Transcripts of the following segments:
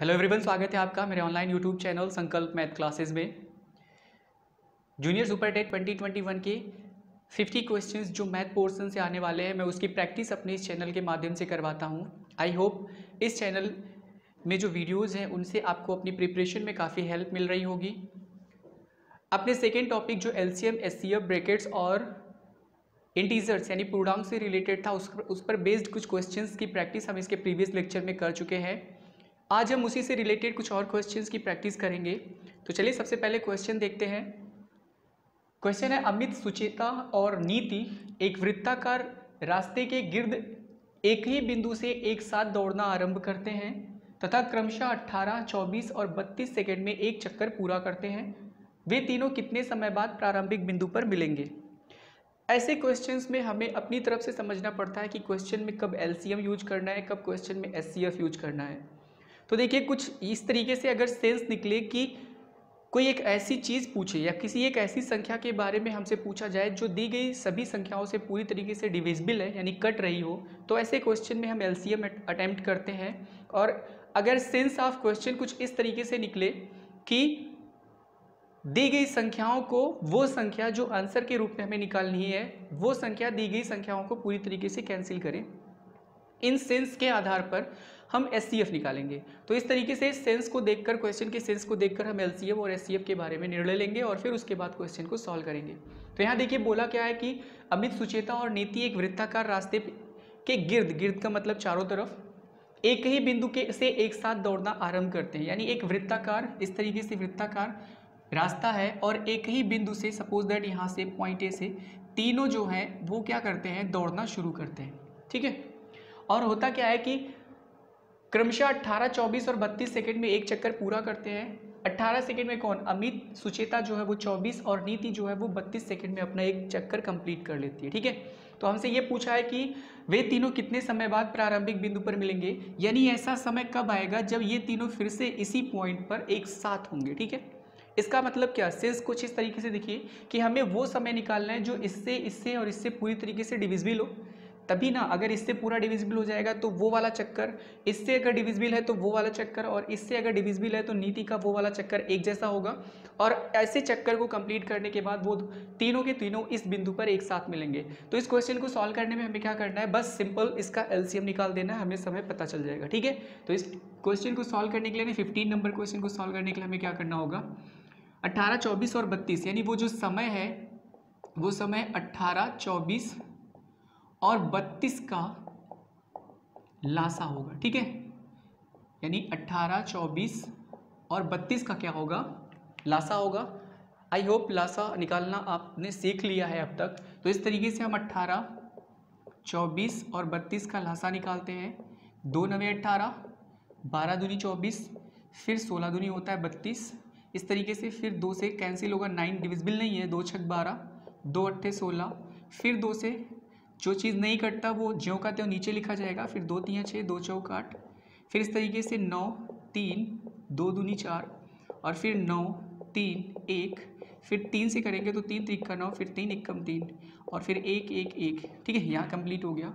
Hello everyone, स्वागत है आपका मेरे ऑनलाइन यूट्यूब चैनल संकल्प मैथ क्लासेस में। जूनियर सुपर टेट 2021 के 50 क्वेश्चंस जो मैथ पोर्शन से आने वाले हैं, मैं उसकी प्रैक्टिस अपने इस चैनल के माध्यम से करवाता हूं। आई होप इस चैनल में जो वीडियोस हैं उनसे आपको अपनी प्रिपरेशन में काफ़ी हेल्प मिल रही होगी। अपने सेकेंड टॉपिक जो एलसीएम, एचसीएफ, ब्रैकेट्स और इंटीजर्स यानी पूर्णांक से रिलेटेड था, उस पर बेस्ड कुछ क्वेश्चंस की प्रैक्टिस हम इसके प्रीवियस लेक्चर में कर चुके हैं। आज हम उसी से रिलेटेड कुछ और क्वेश्चंस की प्रैक्टिस करेंगे। तो चलिए सबसे पहले क्वेश्चन देखते हैं। क्वेश्चन है, अमित, सुचेता और नीति एक वृत्ताकार रास्ते के गिर्द एक ही बिंदु से एक साथ दौड़ना आरंभ करते हैं तथा क्रमशः 18, 24 और 32 सेकंड में एक चक्कर पूरा करते हैं। वे तीनों कितने समय बाद प्रारंभिक बिंदु पर मिलेंगे? ऐसे क्वेश्चंस में हमें अपनी तरफ से समझना पड़ता है कि क्वेश्चन में कब एलसीएम यूज करना है, कब क्वेश्चन में एचसीएफ यूज करना है। तो देखिए, कुछ इस तरीके से अगर सेंस निकले कि कोई एक ऐसी चीज़ पूछे या किसी एक ऐसी संख्या के बारे में हमसे पूछा जाए जो दी गई सभी संख्याओं से पूरी तरीके से डिविजिबल है यानी कट रही हो, तो ऐसे क्वेश्चन में हम एलसीएम अटेम्प्ट करते हैं। और अगर सेंस ऑफ क्वेश्चन कुछ इस तरीके से निकले कि दी गई संख्याओं को, वो संख्या जो आंसर के रूप में हमें निकालनी है, वो संख्या दी गई संख्याओं को पूरी तरीके से कैंसिल करें, इन सेंस के आधार पर हम एचसीएफ निकालेंगे। तो इस तरीके से सेंस को देखकर, क्वेश्चन के सेंस को देखकर हम एलसीएम और एचसीएफ के बारे में निर्णय लेंगे और फिर उसके बाद क्वेश्चन को सॉल्व करेंगे। तो यहाँ देखिए बोला क्या है कि अमित, सुचेता और नीति एक वृत्ताकार रास्ते के गिर्द, गिर्द का मतलब चारों तरफ, एक ही बिंदु के से एक साथ दौड़ना आरंभ करते हैं। यानी एक वृत्ताकार, इस तरीके से वृत्ताकार रास्ता है और एक ही बिंदु से, सपोज दैट यहाँ से पॉइंट ए से तीनों जो हैं वो क्या करते हैं, दौड़ना शुरू करते हैं। ठीक है, और होता क्या है कि क्रमशः 18, 24 और 32 सेकंड में एक चक्कर पूरा करते हैं। 18 सेकंड में कौन, अमित, सुचेता जो है वो 24 और नीति जो है वो 32 सेकंड में अपना एक चक्कर कंप्लीट कर लेती है। ठीक है, तो हमसे ये पूछा है कि वे तीनों कितने समय बाद प्रारंभिक बिंदु पर मिलेंगे, यानी ऐसा समय कब आएगा जब ये तीनों फिर से इसी पॉइंट पर एक साथ होंगे। ठीक है, इसका मतलब क्या, सेंस कुछ इस तरीके से देखिए कि हमें वो समय निकालना है जो इससे, इससे और इससे पूरी तरीके से डिविजिबल हो, तभी ना। अगर इससे पूरा डिविजिबल हो जाएगा तो वो वाला चक्कर, इससे अगर डिविजिबल है तो वो वाला चक्कर, और इससे अगर डिविजिबल है तो नीति का वो वाला चक्कर एक जैसा होगा। और ऐसे चक्कर को कंप्लीट करने के बाद वो तीनों के तीनों इस बिंदु पर एक साथ मिलेंगे। तो इस क्वेश्चन को सॉल्व करने में हमें क्या करना है, बस सिंपल इसका एलसीएम निकाल देना है, हमें समय पता चल जाएगा। ठीक है, तो इस क्वेश्चन को सॉल्व करने के लिए, 15 नंबर क्वेश्चन को सॉल्व करने के लिए हमें क्या करना होगा, 18, 24 और 32 यानी वो जो समय है वो समय 18, 24 और 32 का लासा होगा। ठीक है, यानी 18, 24 और 32 का क्या होगा, लासा होगा। आई होप लासा निकालना आपने सीख लिया है अब तक। तो इस तरीके से हम 18, 24 और 32 का लासा निकालते हैं। 2 9 18, 12 दूनी 24, फिर 16 दूनी होता है 32। इस तरीके से फिर 2 से कैंसिल होगा, 9 डिविजिबल नहीं है, 2 6 12, 2 8 16, फिर 2 से जो चीज़ नहीं कटता वो ज्यों का त्यों नीचे लिखा जाएगा, फिर 2 3 6, 2 4 8, फिर इस तरीके से 9 3, 2 दूनी 4, और फिर 9 3 1, फिर 3 से करेंगे तो 3 3 का 9, फिर 3 1 3, और फिर 1 1 1। ठीक है, यहाँ कंप्लीट हो गया।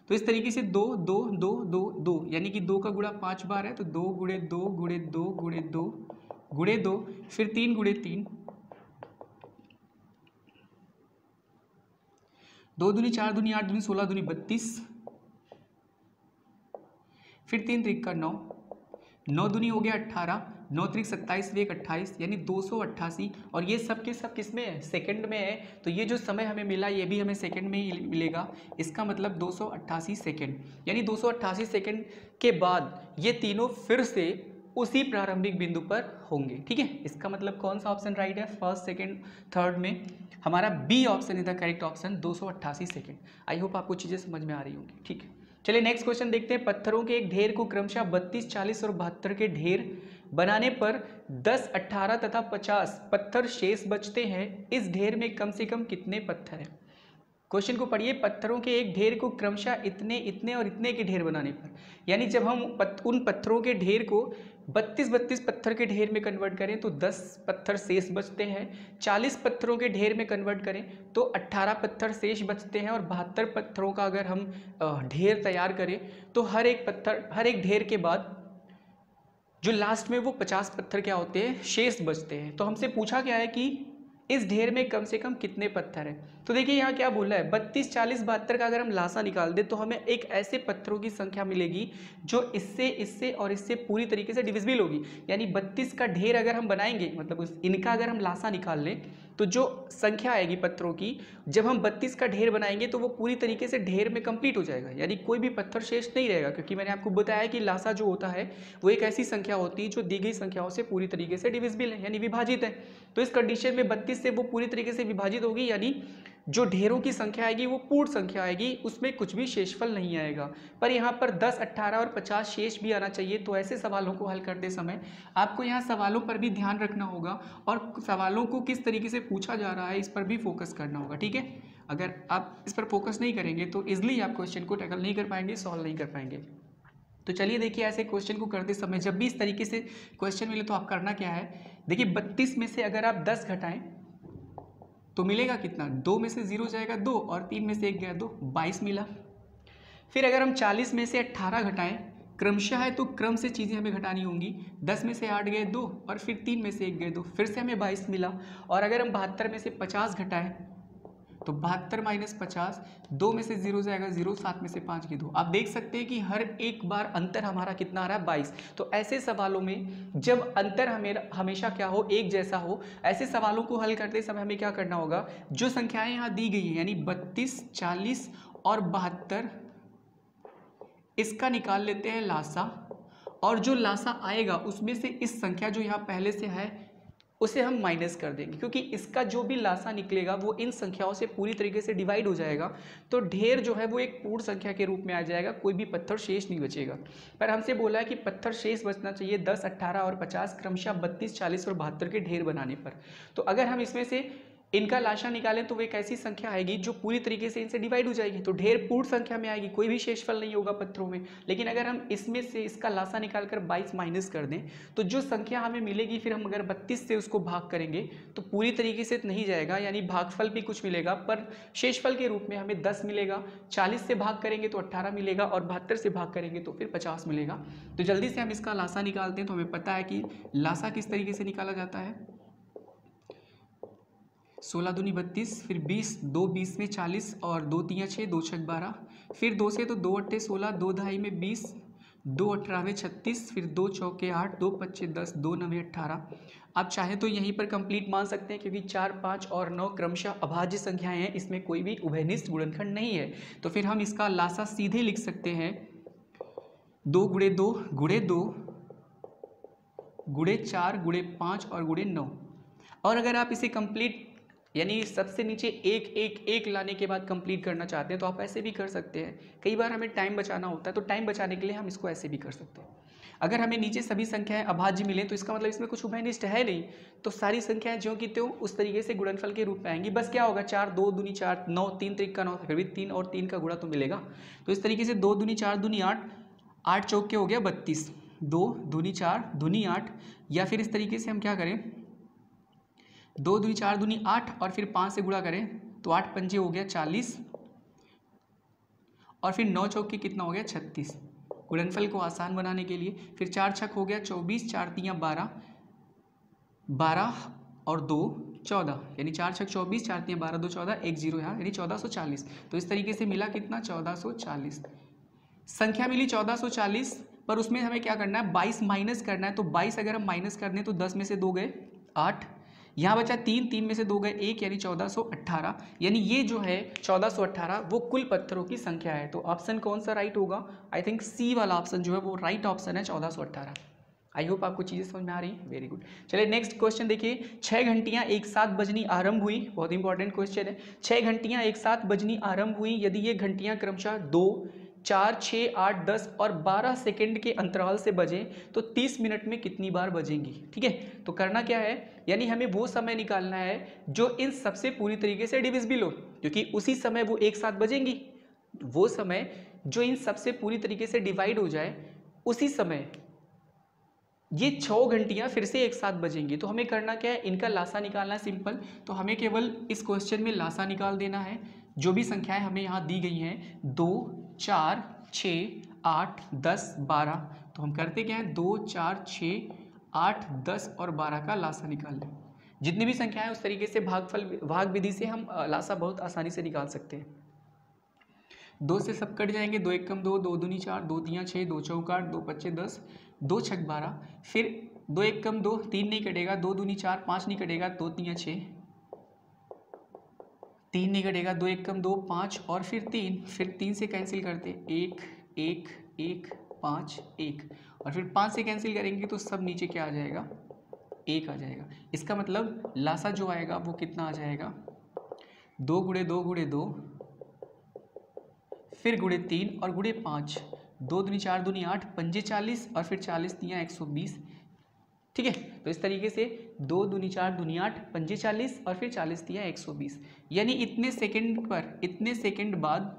तो इस तरीके से 2 2 2 2 2 यानी कि 2 का गुणा 5 बार है, तो 2 गुणे 2 गुणे 2 गुणे 2 गुणे 2, फिर 3 गुणे 3, 2 दूनी 4 दूनी 8 दूनी 16 दूनी 32, फिर 3 त्रिक का 9, 9 दूनी हो गया 18, 9 त्रिक 27, 1 28 यानी 288। और ये सब के सब किस में है, सेकंड में है। तो ये जो समय हमें मिला ये भी हमें सेकंड में ही मिलेगा। इसका मतलब 288 सेकंड, यानी 288 सेकंड के बाद ये तीनों फिर से उसी प्रारंभिक बिंदु पर होंगे। ठीक है, इसका मतलब कौन सा ऑप्शन राइट है, फर्स्ट सेकंड थर्ड में हमारा B option is the correct option, 288 second. I hope आपको चीज़ें समझ में आ रही होंगी। ठीक है, चलिए नेक्स्ट क्वेश्चन देखते हैं। पत्थरों के एक ढेर को क्रमशः 32, 40 और 72 के ढेर बनाने पर 10, 18 तथा 50 पत्थर शेष बचते हैं। इस ढेर में कम से कम कितने पत्थर हैं? क्वेश्चन को पढ़िए। पत्थरों के एक ढेर को क्रमशः इतने, इतने और इतने के ढेर बनाने पर, यानी जब हम उन पत्थरों के ढेर को 32 पत्थर के ढेर में कन्वर्ट करें तो 10 पत्थर शेष बचते हैं। 40 पत्थरों के ढेर में कन्वर्ट करें तो 18 पत्थर शेष बचते हैं। और 72 पत्थरों का अगर हम ढेर तैयार करें तो हर एक ढेर के बाद जो लास्ट में वो 50 पत्थर क्या होते हैं, शेष बचते हैं। तो हमसे पूछा क्या है कि इस ढेर में कम से कम कितने पत्थर हैं। तो देखिए यहाँ क्या बोला है, 32, 40, 72 का अगर हम लासा निकाल दें तो हमें एक ऐसे पत्थरों की संख्या मिलेगी जो इससे इससे और इससे पूरी तरीके से डिविजिबल होगी। यानी 32 का ढेर अगर हम बनाएंगे, मतलब इनका अगर हम लासा निकाल लें तो जो संख्या आएगी पत्थरों की, जब हम 32 का ढेर बनाएंगे तो वो पूरी तरीके से ढेर में कंप्लीट हो जाएगा, यानी कोई भी पत्थर शेष नहीं रहेगा। क्योंकि मैंने आपको बताया कि लासा जो होता है वो एक ऐसी संख्या होती है जो दी गई संख्याओं से पूरी तरीके से डिविजिबल है, यानी विभाजित है। तो इस कंडीशन में 32 से वो पूरी तरीके से विभाजित होगी, यानी जो ढेरों की संख्या आएगी वो पूर्ण संख्या आएगी, उसमें कुछ भी शेषफल नहीं आएगा। पर यहाँ पर 10, 18 और 50 शेष भी आना चाहिए। तो ऐसे सवालों को हल करते समय आपको यहाँ सवालों पर भी ध्यान रखना होगा और सवालों को किस तरीके से पूछा जा रहा है इस पर भी फोकस करना होगा, ठीक है। अगर आप इस पर फोकस नहीं करेंगे तो ईजिली आप क्वेश्चन को टैकल नहीं कर पाएंगे, सॉल्व नहीं कर पाएंगे। तो चलिए देखिए, ऐसे क्वेश्चन को करते समय जब भी इस तरीके से क्वेश्चन मिले तो आप करना क्या है, देखिए 32 में से अगर आप 10 घटाएं तो मिलेगा कितना, 2 में से 0 जाएगा 2 और 3 में से 1 गया 2, 22 मिला। फिर अगर हम 40 में से 18 घटाएं, क्रमशः है तो क्रम से चीज़ें हमें घटानी होंगी, 10 में से 8 गए 2 और फिर 3 में से 1 गए 2, फिर से हमें 22 मिला। और अगर हम 72 में से 50 घटाएं तो 72 माइनस 50, 2 में से 0 जाएगा 0, 7 में से 5 गए 2। आप देख सकते हैं कि हर एक बार अंतर हमारा कितना आ रहा है, 22। तो ऐसे सवालों में जब अंतर हमेशा क्या हो, एक जैसा हो, ऐसे सवालों को हल करते समय हमें क्या करना होगा, जो संख्याएं यहाँ दी गई हैं यानी 32, 40 और 72, इसका निकाल लेते हैं लासा, और जो लासा आएगा उसमें से इस संख्या जो यहाँ पहले से है उसे हम माइनस कर देंगे, क्योंकि इसका जो भी लासा निकलेगा वो इन संख्याओं से पूरी तरीके से डिवाइड हो जाएगा। तो ढेर जो है वो एक पूर्ण संख्या के रूप में आ जाएगा, कोई भी पत्थर शेष नहीं बचेगा। पर हमसे बोला है कि पत्थर शेष बचना चाहिए 10, 18 और 50 क्रमशः 32, 40 और 72 के ढेर बनाने पर। तो अगर हम इसमें से इनका लाशा निकालें तो वो एक ऐसी संख्या आएगी जो पूरी तरीके से इनसे डिवाइड हो जाएगी, तो ढेर पूर्ण संख्या में आएगी, कोई भी शेषफल नहीं होगा पत्थरों में। लेकिन अगर हम इसमें से इसका लाशा निकालकर 22 माइनस कर दें तो जो संख्या हमें मिलेगी, फिर हम अगर 32 से उसको भाग करेंगे तो पूरी तरीके से नहीं जाएगा, यानी भागफल भी कुछ मिलेगा पर शेषफल के रूप में हमें 10 मिलेगा। 40 से भाग करेंगे तो 18 मिलेगा और 72 से भाग करेंगे तो फिर 50 मिलेगा। तो जल्दी से हम इसका लाशा निकालते हैं। तो हमें पता है कि लाशा किस तरीके से निकाला जाता है, 16 दूनी 32, फिर 20, 2 20 में 40 और 2 3 6, 2 6 12, फिर 2 से तो 2 8 16, 2 ढाई में 20, 2 18 में 36, फिर 2 चौके 8, 2 25 10, 2 9 18। आप चाहें तो यहीं पर कंप्लीट मान सकते हैं, क्योंकि 4, 5 और 9 क्रमशः अभाज्य संख्याएं हैं, इसमें कोई भी उभयनिष्ठ गुणनखंड नहीं है। तो फिर हम इसका लासा सीधे लिख सकते हैं 2 गुणे 2 गुणे 2 गुणे 4 गुणे 5 और गुणे 9। और अगर आप इसे कंप्लीट यानी सबसे नीचे एक एक एक लाने के बाद कंप्लीट करना चाहते हैं तो आप ऐसे भी कर सकते हैं। कई बार हमें टाइम बचाना होता है, तो टाइम बचाने के लिए हम इसको ऐसे भी कर सकते हैं। अगर हमें नीचे सभी संख्याएं अभाज्य मिलें तो इसका मतलब इसमें कुछ उभयनिष्ठ है नहीं, तो सारी संख्याएं ज्यों की त्यों उस तरीके से गुणनफल के रूप में आएंगी। बस क्या होगा, 4 2 दूनी 4, 9 3 त्रिक का 9, फिर भी 3 और 3 का गुणा तो मिलेगा। तो इस तरीके से 2 दूनी 4 दूनी 8, 8 चौक के हो गया 32, 2 दूनी 4 दूनी 8, या फिर इस तरीके से हम क्या करें, 2 दूनी 4 दूनी 8 और फिर 5 से गुणा करें तो 8 पंजे हो गया 40 और फिर 9 चौके कितना हो गया 36। गुणनफल को आसान बनाने के लिए फिर 4 छक हो गया 24, 4 तियाँ 12, 12 और 2 14, यानी 4 छक 24, 4 तियाँ 12, 2 14, 1 0 यहाँ, यानी 1440। तो इस तरीके से मिला कितना 1440 संख्या मिली 1440। पर उसमें हमें क्या करना है, 22 माइनस करना है। तो 22 अगर हम माइनस कर दें तो 10 में से 2 गए 8, यहाँ बचा 3, 3 में से 2 गए 1, यानी 1418। यानी ये जो है 1418 वो कुल पत्थरों की संख्या है। तो ऑप्शन कौन सा राइट होगा, आई थिंक सी वाला ऑप्शन जो है वो राइट ऑप्शन है, 1418। आई होप आपको चीज़ें समझ में आ रही हैं, वेरी गुड। चलिए नेक्स्ट क्वेश्चन देखिए, 6 घंटियाँ एक साथ बजनी आरंभ हुई, बहुत इंपॉर्टेंट क्वेश्चन है। 6 घंटियाँ एक साथ बजनी आरंभ हुई, यदि ये घंटियाँ क्रमशः 2, 4, 6, 8, 10 और 12 सेकंड के अंतराल से बजें तो 30 मिनट में कितनी बार बजेंगी। ठीक है, तो करना क्या है, यानी हमें वो समय निकालना है जो इन सबसे पूरी तरीके से डिविजिबल हो, क्योंकि उसी समय वो एक साथ बजेंगी। वो समय जो इन सबसे पूरी तरीके से डिवाइड हो जाए, उसी समय ये 6 घंटियाँ फिर से एक साथ बजेंगी। तो हमें करना क्या है, इनका लासा निकालना है सिंपल। तो हमें केवल इस क्वेश्चन में लासा निकाल देना है। जो भी संख्याएं हमें यहाँ दी गई हैं 2, 4, 6, 8, 10, 12। तो हम करते क्या है 2, 4, 6, 8, 10 और 12 का लासा निकाल लें। जितनी भी संख्या है उस तरीके से भाग विधि से हम लासा बहुत आसानी से निकाल सकते हैं। 2 से सब कट जाएंगे, 2 एक कम 2, 2 दूनी 4, 2 तियाँ 6, 2 चौका 8, 2 पच्चे 10, 2 छक 12। फिर 2 एक कम 2, 3 नहीं कटेगा, 2 दूनी 4, 5 नहीं कटेगा, 2 तियाँ 6, 3 नहीं कटेगा, 2 एक कम 2, 5 और फिर 3, फिर 3 से कैंसिल करते 1, 1, 1, 5, 1 और फिर 5 से कैंसिल करेंगे तो सब नीचे क्या आ जाएगा, 1 आ जाएगा। इसका मतलब लासा जो आएगा वो कितना आ जाएगा, 2 गुणे 2 गुणे 2, फिर गुणे 3 और गुणे 5, 2 दूनी 4 दूनी 8, पंजे 40 और फिर 40 तियाँ 120। ठीक है, तो इस तरीके से 2 दूनी 4 दूनी 8, पंजे 40 और फिर 40 तियाँ 120, यानी इतने सेकंड बाद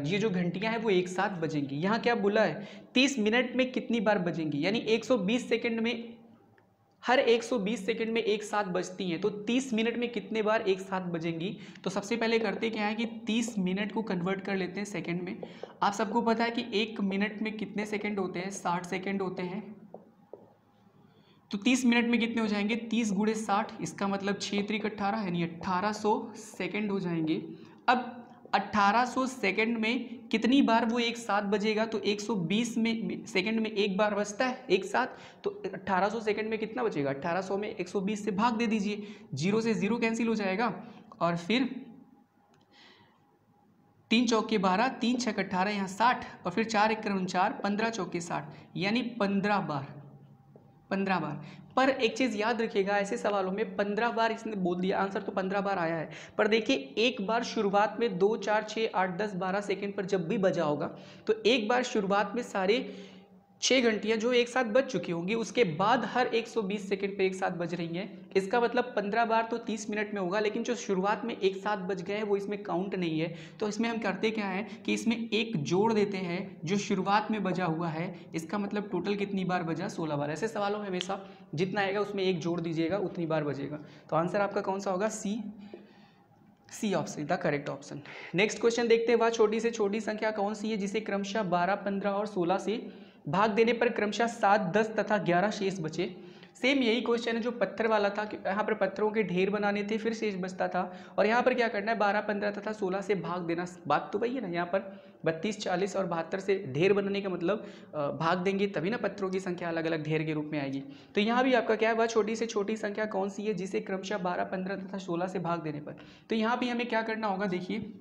ये जो घंटियां हैं वो एक साथ बजेंगी। यहाँ क्या बोला है, 30 मिनट में कितनी बार बजेंगी, यानी 120 सेकंड में, हर 120 सेकंड में एक साथ बजती हैं, तो 30 मिनट में कितने बार एक साथ बजेंगी। तो सबसे पहले करते क्या है कि 30 मिनट को कन्वर्ट कर लेते हैं सेकंड में। आप सबको पता है कि 1 मिनट में कितने सेकंड होते हैं, 60 सेकंड होते हैं। तो 30 मिनट में कितने हो जाएंगे, 30 गुणे 60, इसका मतलब 6 त्रिक 18 यानी 1800 सेकंड हो जाएंगे। अब 1800 सेकंड में कितनी बार वो एक साथ बजेगा, तो 120 में सेकंड में एक बार बजता है एक साथ, तो 1800 सेकंड में कितना बचेगा, 1800 में 120 से भाग दे दीजिए, 0 से 0 कैंसिल हो जाएगा और फिर 3 चौके 12, 3 छक 18, यहाँ 60 और फिर 4 एक 49, 15 चौके 60, यानी 15 बार। पर एक चीज़ याद रखिएगा, ऐसे सवालों में 15 बार इसने बोल दिया, आंसर तो 15 बार आया है, पर देखिए एक बार शुरुआत में 2, 4, 6, 8, 10, 12 सेकंड पर जब भी बजा होगा तो एक बार शुरुआत में सारे 6 घंटियां जो एक साथ बज चुकी होंगी, उसके बाद हर 120 सेकंड पे एक साथ बज रही हैं। इसका मतलब 15 बार तो 30 मिनट में होगा, लेकिन जो शुरुआत में एक साथ बज गए हैं वो इसमें काउंट नहीं है। तो इसमें हम करते क्या है कि इसमें एक जोड़ देते हैं जो शुरुआत में बजा हुआ है, इसका मतलब टोटल कितनी बार बजा, 16 बार। ऐसे सवालों में हमेशा जितना आएगा उसमें एक जोड़ दीजिएगा, उतनी बार बजेगा। तो आंसर आपका कौन सा होगा, C option the correct option. Next question देखते हैं, वह छोटी से छोटी संख्या कौन सी है जिसे क्रमशः 12, 15 और 16 से भाग देने पर क्रमशः 7, 10 तथा 11 शेष बचे। सेम यही क्वेश्चन है जो पत्थर वाला था, यहाँ पर पत्थरों के ढेर बनाने थे फिर शेष बचता था, और यहाँ पर क्या करना है 12, 15 तथा 16 से भाग देना। बात तो वही है ना, यहाँ पर 32, 40 और 72 से ढेर बनाने का मतलब भाग देंगे तभी ना पत्थरों की संख्या अलग अलग ढेर के रूप में आएगी। तो यहाँ भी आपका क्या है, वह छोटी से छोटी संख्या कौन सी है जिसे क्रमशः 12, 15 तथा 16 से भाग देने पर। तो यहाँ भी हमें क्या करना होगा, देखिए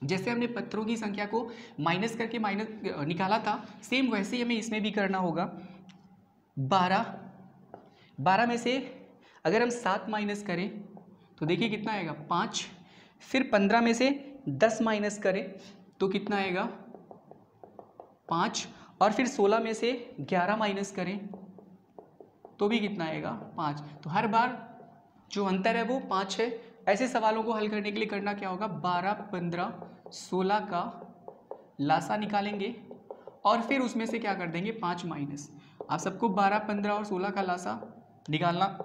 जैसे हमने पत्थरों की संख्या को माइनस करके निकाला था, सेम वैसे ही हमें इसमें भी करना होगा। 12 में से अगर हम 7 माइनस करें तो देखिए कितना आएगा 5, फिर 15 में से 10 माइनस करें तो कितना आएगा 5, और फिर 16 में से 11 माइनस करें तो भी कितना आएगा 5। तो हर बार जो अंतर है वो 5 है। ऐसे सवालों को हल करने के लिए करना क्या होगा, 12, 15, 16 का लासा निकालेंगे और फिर उसमें से क्या कर देंगे 5 माइनस। आप सबको 12, 15 और 16 का लासा निकालना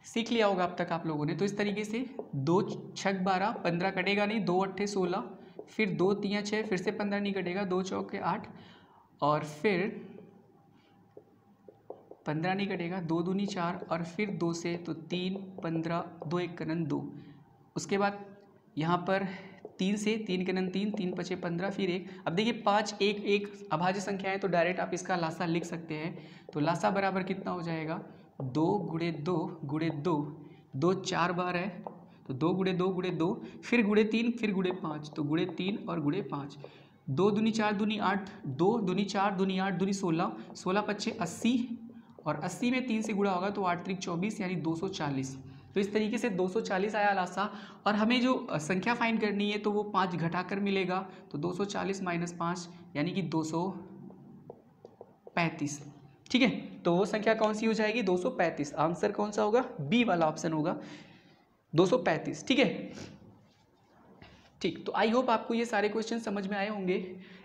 सीख लिया होगा अब तक आप लोगों ने। तो इस तरीके से 2 छक 12, 15 कटेगा नहीं, 2 अट्ठे 16, फिर 2 तियाँ 6, फिर से 15 नहीं कटेगा, 2 चौके 8 और फिर 15 नहीं कटेगा, 2 दूनी 4 और फिर 2 से तो 3, 15, 2 एक कनन 2। उसके बाद यहाँ पर 3 से 3 कनन 3, 3 पचे 15, फिर 1। अब देखिए 5, 1, 1 अभाज्य संख्या है तो डायरेक्ट आप इसका लासा लिख सकते हैं। तो लासा बराबर कितना हो जाएगा, 2 गुणे 2 गुणे 2, 2 4 बार है तो 2 गुणे 2 गुणे 2, फिर गुणे 3, फिर गुणे 5, तो गुणे 3 और गुणे 5। 2 दूनी 4 दूनी 8, 2 दूनी 4 दूनी 8 दूनी 16, 16 पच्चे 80 और 80 में 3 से गुणा होगा तो 8 त्रिक 24 यानी 240। तो इस तरीके से 240 आया लासा। और हमें जो संख्या फाइंड करनी है तो वो 5 घटाकर मिलेगा, तो 240 माइनस 5 यानी कि 235। ठीक है, तो वो संख्या कौन सी हो जाएगी 235। आंसर कौन सा होगा, बी वाला ऑप्शन होगा 235। ठीक है, ठीक, तो आई होप आपको ये सारे क्वेश्चन समझ में आए होंगे।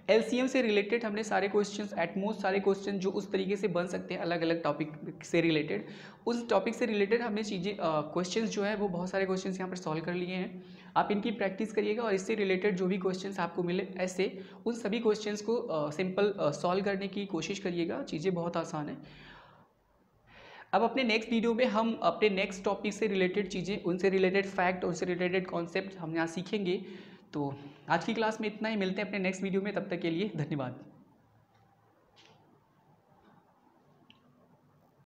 एलसीएम से रिलेटेड हमने सारे क्वेश्चंस, एटमोस्ट सारे क्वेश्चन जो उस तरीके से बन सकते हैं अलग अलग टॉपिक से रिलेटेड, उस टॉपिक से रिलेटेड हमने चीज़ें क्वेश्चंस जो है वो बहुत सारे क्वेश्चंस यहाँ पर सॉल्व कर लिए हैं। आप इनकी प्रैक्टिस करिएगा और इससे रिलेटेड जो भी क्वेश्चंस आपको मिले ऐसे, उन सभी क्वेश्चंस को सिंपल सॉल्व करने की कोशिश करिएगा। चीज़ें बहुत आसान है। अब अपने नेक्स्ट वीडियो में हम अपने नेक्स्ट टॉपिक से रिलेटेड चीज़ें, उनसे रिलेटेड फैक्ट, उनसे रिलेटेड कॉन्सेप्ट हम यहाँ सीखेंगे। तो आज की क्लास में इतना ही, मिलते हैं अपने नेक्स्ट वीडियो में, तब तक के लिए धन्यवाद।